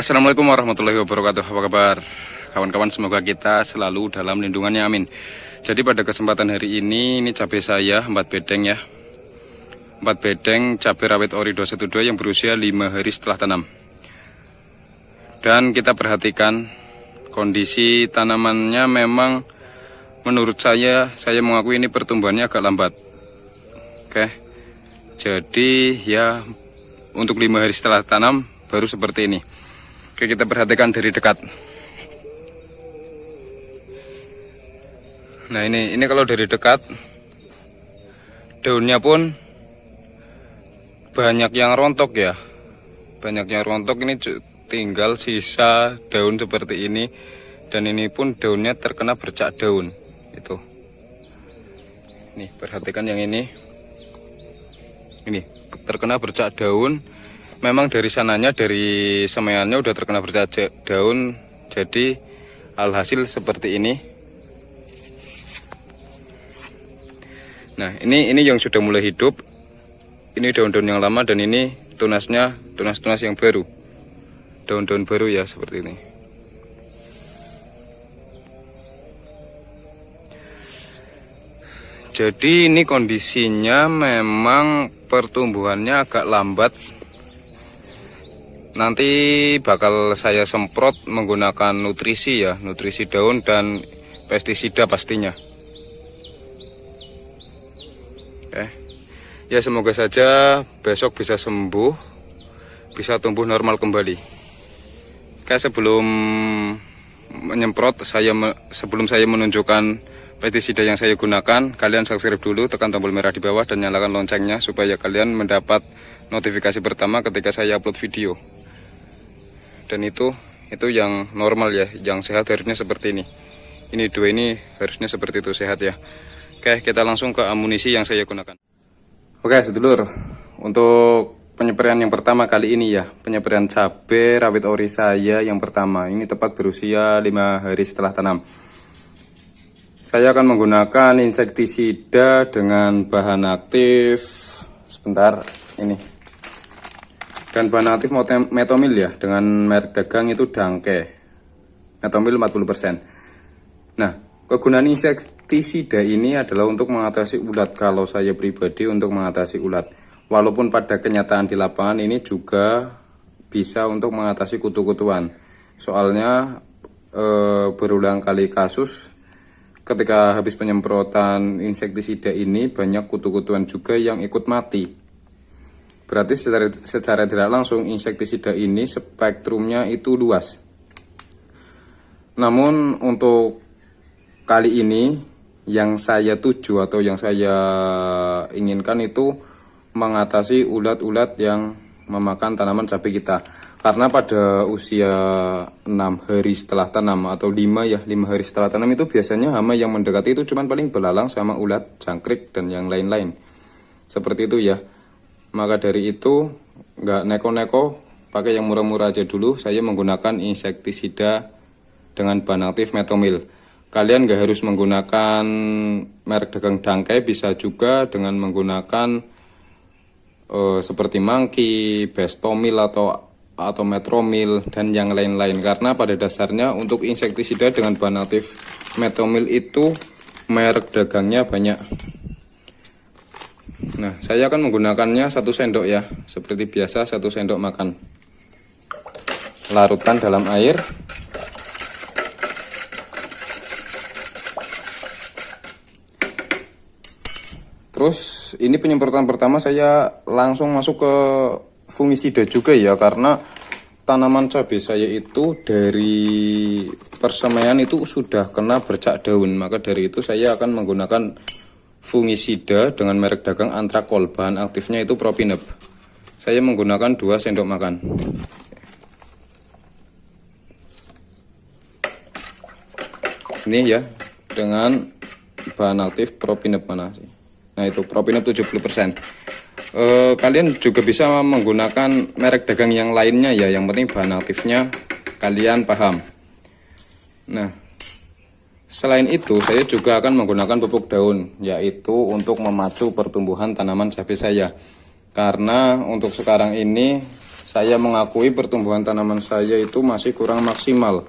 Assalamualaikum warahmatullahi wabarakatuh. Apa kabar kawan-kawan? Semoga kita selalu dalam lindungannya, amin. Jadi pada kesempatan hari ini cabai saya 4 bedeng ya, 4 bedeng cabai rawit ori 212 yang berusia 5 hari setelah tanam. Dan kita perhatikan kondisi tanamannya, memang menurut saya mengakui ini pertumbuhannya agak lambat. Oke, jadi ya untuk 5 hari setelah tanam baru seperti ini. Oke, kita perhatikan dari dekat. Nah ini kalau dari dekat, daunnya pun banyak yang rontok ya, banyak yang rontok. Ini tinggal sisa daun seperti ini, dan ini pun daunnya terkena bercak daun. Itu nih, perhatikan yang ini terkena bercak daun. Memang dari sananya, dari semaiannya udah terkena bercak daun, jadi alhasil seperti ini. Nah ini yang sudah mulai hidup, ini daun-daun yang lama, dan ini tunasnya tunas-tunas yang baru, daun-daun baru ya, seperti ini. Jadi ini kondisinya memang pertumbuhannya agak lambat. Nanti bakal saya semprot menggunakan nutrisi ya, nutrisi daun dan pestisida pastinya. Oke. Ya semoga saja besok bisa sembuh, bisa tumbuh normal kembali. Oke, sebelum menyemprot, sebelum saya menunjukkan pestisida yang saya gunakan, kalian subscribe dulu, tekan tombol merah di bawah dan nyalakan loncengnya supaya kalian mendapat notifikasi pertama ketika saya upload video. Dan itu yang normal ya, yang sehat harusnya seperti ini. Ini dua ini harusnya seperti itu, sehat ya. Oke, kita langsung ke amunisi yang saya gunakan. Oke sedulur, untuk penyeperian yang pertama kali ini ya, penyeperian cabai rawit ori saya yang pertama. Ini tepat berusia 5 hari setelah tanam. Saya akan menggunakan insektisida dengan bahan aktif, sebentar ini. Dan bahan aktif metomil ya, dengan merek dagang itu Dangke, metomil 40%. Nah, kegunaan insektisida ini adalah untuk mengatasi ulat. Kalau saya pribadi untuk mengatasi ulat, walaupun pada kenyataan di lapangan ini juga bisa untuk mengatasi kutu-kutuan. Soalnya berulang kali kasus ketika habis penyemprotan insektisida ini banyak kutu-kutuan juga yang ikut mati. Berarti secara tidak langsung insektisida ini spektrumnya itu luas. Namun untuk kali ini yang saya tuju atau yang saya inginkan itu mengatasi ulat-ulat yang memakan tanaman cabai kita. Karena pada usia 6 hari setelah tanam atau 5 hari setelah tanam itu biasanya hama yang mendekati itu cuman paling belalang sama ulat, jangkrik dan yang lain-lain. Seperti itu ya. Maka dari itu nggak neko-neko, pakai yang murah-murah aja dulu. Saya menggunakan insektisida dengan bahan aktif metomil. Kalian nggak harus menggunakan merek dagang Dangke, bisa juga dengan menggunakan seperti Mangki, Bestomil atau Metromil dan yang lain-lain. Karena pada dasarnya untuk insektisida dengan bahan aktif metomil itu merek dagangnya banyak. Nah, saya akan menggunakannya 1 sendok ya, seperti biasa 1 sendok makan. Larutkan dalam air. Terus ini penyemprotan pertama saya langsung masuk ke fungisida juga ya, karena tanaman cabai saya itu dari persemaian itu sudah kena bercak daun. Maka dari itu saya akan menggunakan fungisida dengan merek dagang Antrakol, bahan aktifnya itu Propinep. Saya menggunakan 2 sendok makan. Ini ya, dengan bahan aktif Propinep mana sih? Nah itu Propinep 70%. Kalian juga bisa menggunakan merek dagang yang lainnya ya, yang penting bahan aktifnya kalian paham. Nah, selain itu, saya juga akan menggunakan pupuk daun, yaitu untuk memacu pertumbuhan tanaman cabai saya. Karena untuk sekarang ini saya mengakui pertumbuhan tanaman saya itu masih kurang maksimal.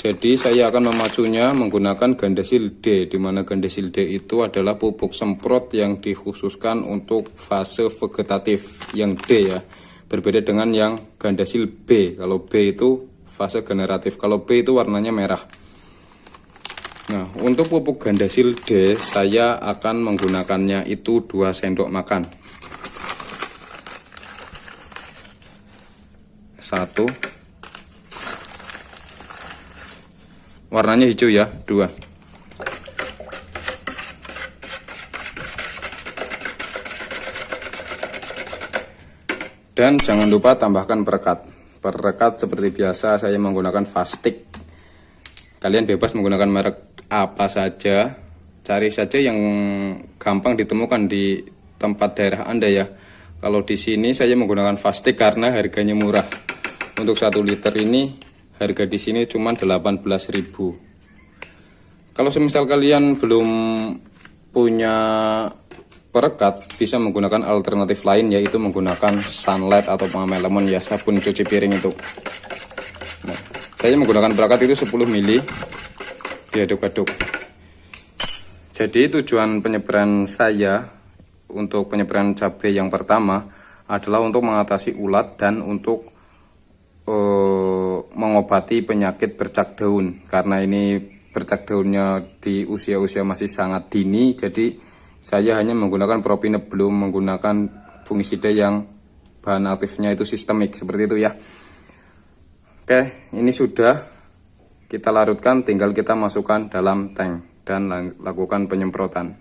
Jadi saya akan memacunya menggunakan Gandasil D, di mana Gandasil D itu adalah pupuk semprot yang dikhususkan untuk fase vegetatif yang D ya. Berbeda dengan yang Gandasil B. Kalau B itu fase generatif, kalau B itu warnanya merah. Nah, untuk pupuk Gandasil D saya akan menggunakannya itu 2 sendok makan. 1, warnanya hijau ya, 2. Dan jangan lupa tambahkan perekat. Perekat seperti biasa saya menggunakan Fastik. Kalian bebas menggunakan merek apa saja. Cari saja yang gampang ditemukan di tempat daerah Anda ya. Kalau di sini saya menggunakan Fastik karena harganya murah. Untuk 1 liter ini harga di sini cuma 18.000. Kalau semisal kalian belum punya perekat, bisa menggunakan alternatif lain, yaitu menggunakan Sunlight atau Mama Lemon ya, sabun cuci piring itu. Nah, saya menggunakan perekat itu 10 ml, diaduk-aduk. Jadi tujuan penyebaran saya untuk penyebaran cabai yang pertama adalah untuk mengatasi ulat dan untuk mengobati penyakit bercak daun, karena ini bercak daunnya di usia-usia masih sangat dini. Jadi saya hanya menggunakan propinep, belum menggunakan fungisida yang bahan aktifnya itu sistemik seperti itu ya. Oke, ini sudah kita larutkan, tinggal kita masukkan dalam tank dan lakukan penyemprotan.